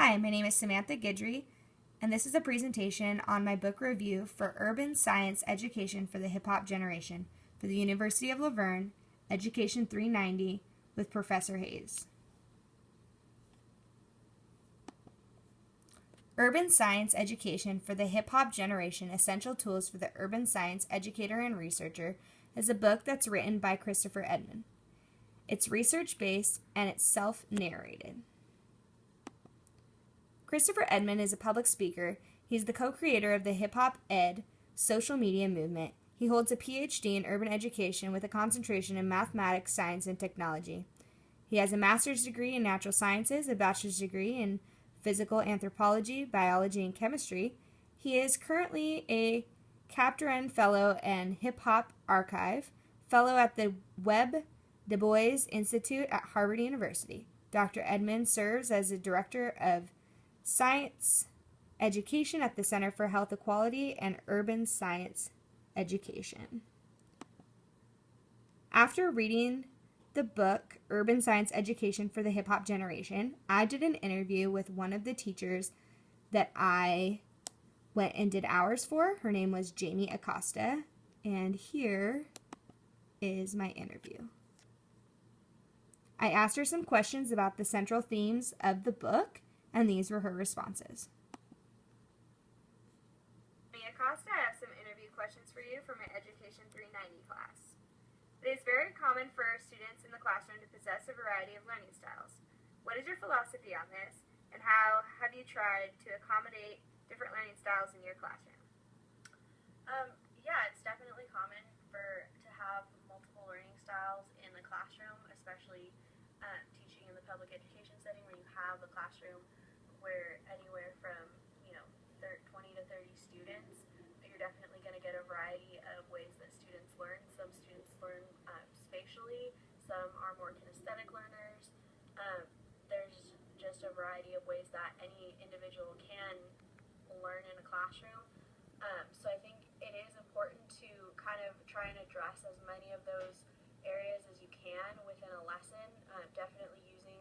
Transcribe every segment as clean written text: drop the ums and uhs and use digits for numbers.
Hi, my name is Samantha Guidry, and this is a presentation on my book review for Urban Science Education for the Hip Hop Generation for the University of La Verne, Education 390, with Professor Hayes. Urban Science Education for the Hip Hop Generation, Essential Tools for the Urban Science Educator and Researcher is a book that's written by Christopher Edman. It's research-based and it's self-narrated. Christopher Edman is a public speaker. He's the co-creator of the Hip Hop Ed social media movement. He holds a PhD in urban education with a concentration in mathematics, science, and technology. He has a master's degree in natural sciences, a bachelor's degree in physical anthropology, biology, and chemistry. He is currently a Captarin Fellow and Hip Hop Archive Fellow at the Webb Du Bois Institute at Harvard University. Dr. Edman serves as the Director of Science Education at the Center for Health Equality and Urban Science Education. After reading the book, Urban Science Education for the Hip Hop Generation, I did an interview with one of the teachers that I went and did hours for. Her name was Jamie Acosta, and here is my interview. I asked her some questions about the central themes of the book, and these were her responses. Jamie Acosta, I have some interview questions for you for my Education 390 class. It is very common for students in the classroom to possess a variety of learning styles. What is your philosophy on this, and how have you tried to accommodate different learning styles in your classroom? Yeah, it's definitely common to have multiple learning styles in the classroom, especially teaching in the public education setting where you have a classroom where anywhere from 20 to 30 students, you're definitely going to get a variety of ways that students learn. Some students learn spatially, some are more kinesthetic learners. There's just a variety of ways that any individual can learn in a classroom. So I think it is important to kind of try and address as many of those areas as you can within a lesson, definitely using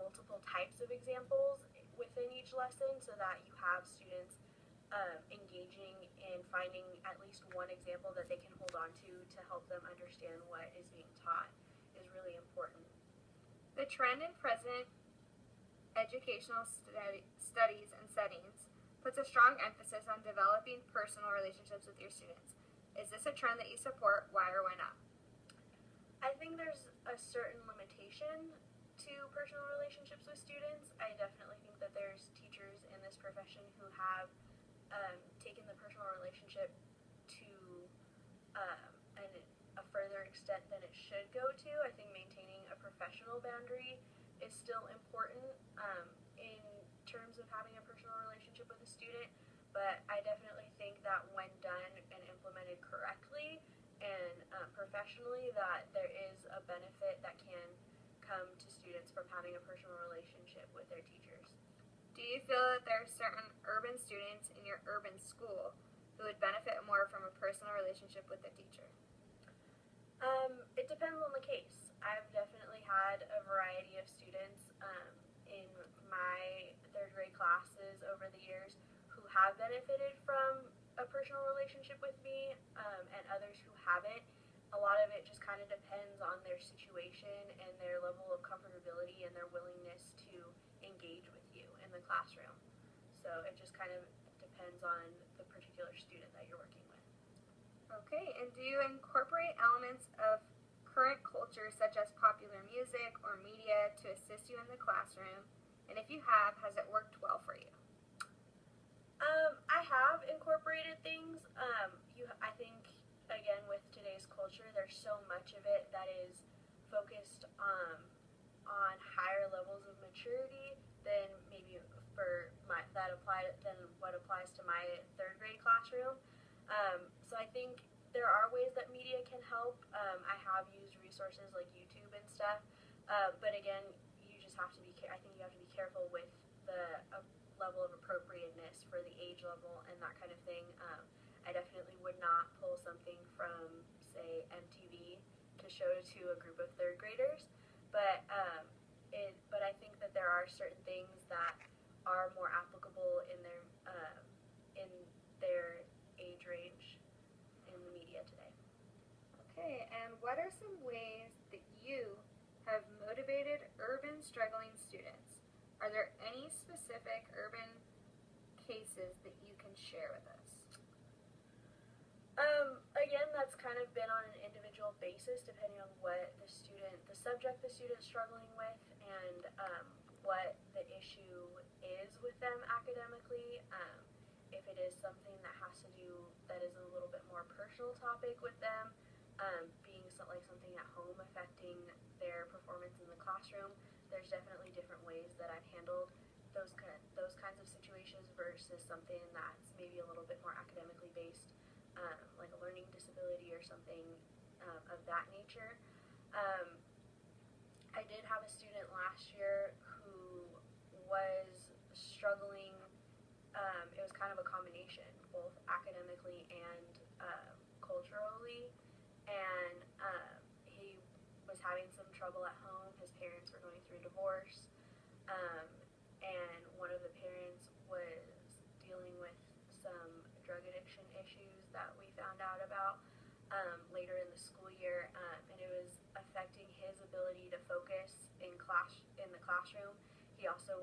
multiple types of examples within each lesson so that you have students engaging in finding at least one example that they can hold on to help them understand what is being taught is really important. The trend in present educational studies and settings puts a strong emphasis on developing personal relationships with your students. Is this a trend that you support? Why or why not? I think there's a certain limitation to personal relationships with students. I definitely think that there's teachers in this profession who have taken the personal relationship to a further extent than it should go to. I think maintaining a professional boundary is still important in terms of having a personal relationship with a student, but I definitely think that when done and implemented correctly and professionally, that there is a benefit that can come to students from having a personal relationship with their teachers. Do you feel that there are certain urban students in your urban school who would benefit more from a personal relationship with the teacher? It depends on the case. I've definitely had a variety of students in my third grade classes over the years who have benefited from a personal relationship with me, and others who haven't. A lot of it just kind of depends on their situation and their level of comfortability and their willingness to engage with you in the classroom. So it just kind of depends on the particular student that you're working with. Okay, and do you incorporate elements of current culture such as popular music or media to assist you in the classroom? And if you have, has it worked well for you? I have incorporated things. I think, again, with today's culture, there's so much of it that is focused on higher levels of maturity than maybe than what applies to my third grade classroom. So I think there are ways that media can help. I have used resources like YouTube and stuff, but again, you just have to be. I think you have to be careful with the level of appropriateness for the age level and that kind of thing. I definitely would not pull something from, say, MTV to show to a group of third graders, but I think that there are certain things that are more applicable in their age range in the media today. Okay, and what are some ways that you have motivated urban struggling students? Are there any specific urban cases that you can share with us? Again, that's kind of been on an individual basis depending on what the subject the student's struggling with, and what the issue is with them academically. If it is something that is a little bit more personal topic with them, being something at home affecting their performance in the classroom, there's definitely different ways that I've handled those kinds of situations versus something that's maybe a little bit more academically based, like a learning disability or something of that nature. I did have a student last year who was struggling. It was kind of a combination, both academically and culturally, and he was having some trouble at home. His parents were going through a divorce, and one of the parents was dealing with some drug addiction issues that we found out about later in the school year, and it was affecting his ability to focus in the classroom. He also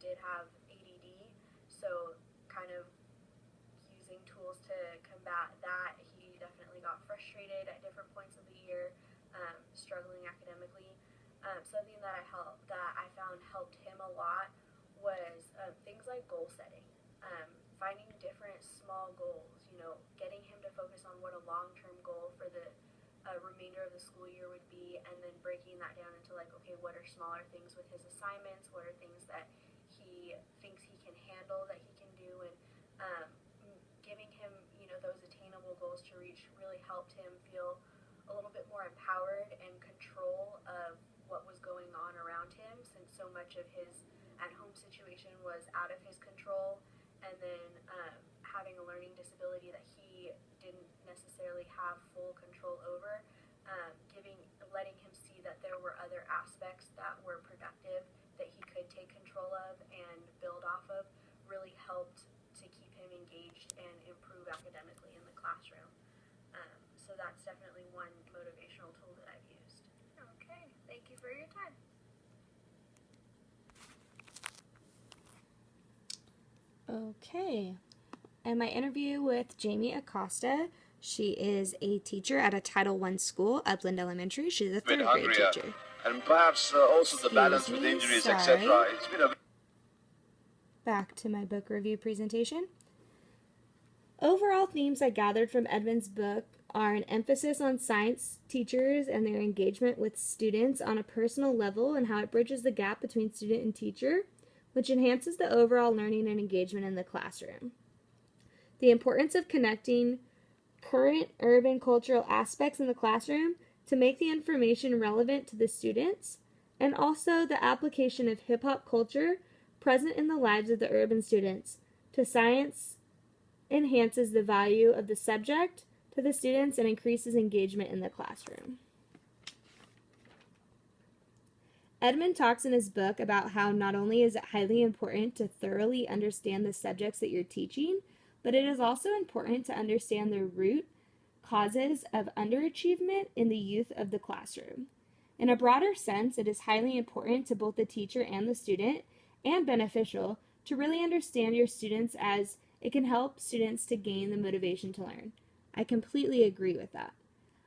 did have ADD, so kind of using tools to combat that, he definitely got frustrated at different points of the year, struggling academically. Something that I found helped him a lot was things like goal setting, finding different small goals. Getting him to focus on what a long-term goal for the remainder of the school year would be, and then breaking that down into okay, what are smaller things with his assignments? What are things that he thinks he can handle, that he can do, and giving him those attainable goals to reach really helped him feel a little bit more empowered and control of what was going on around him, since so much of his at-home situation was out of his control, and then having a learning disability that he didn't necessarily have full control over, letting him see that there were other aspects that were productive that he could take control of and build off of, really helped to keep him engaged and improve academically in the classroom. So that's definitely one motivational tool that I've used. Okay, thank you for your time. Okay, and my interview with Jamie Acosta. She is a teacher at a Title I school, Upland Elementary. She's a third grade teacher. And perhaps also the balance with injuries, etc. It's been a... Back to my book review presentation. Overall themes I gathered from Edmund's book are an emphasis on science teachers and their engagement with students on a personal level, and how it bridges the gap between student and teacher, which enhances the overall learning and engagement in the classroom. The importance of connecting current urban cultural aspects in the classroom to make the information relevant to the students, and also the application of hip-hop culture present in the lives of the urban students to science enhances the value of the subject to the students and increases engagement in the classroom. Edmund talks in his book about how not only is it highly important to thoroughly understand the subjects that you're teaching, but it is also important to understand the root causes of underachievement in the youth of the classroom. In a broader sense, it is highly important to both the teacher and the student, and beneficial to really understand your students, as it can help students to gain the motivation to learn. I completely agree with that.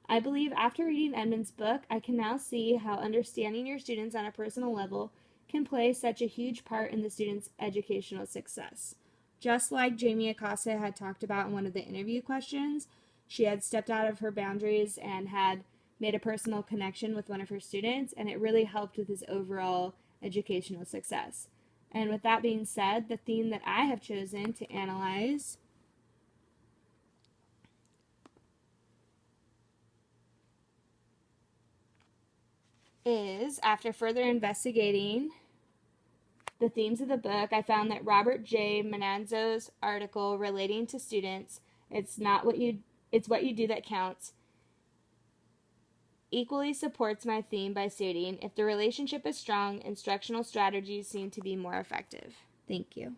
I believe after reading Edmund's book, I can now see how understanding your students on a personal level can play such a huge part in the student's educational success. Just like Jamie Acosta had talked about in one of the interview questions, she had stepped out of her boundaries and had made a personal connection with one of her students, and it really helped with his overall educational success. And with that being said, the theme that I have chosen to analyze is, after further investigating the themes of the book, I found that Robert J. Mananzo's article relating to students, it's what you do that counts, equally supports my theme by stating, if the relationship is strong, instructional strategies seem to be more effective. Thank you.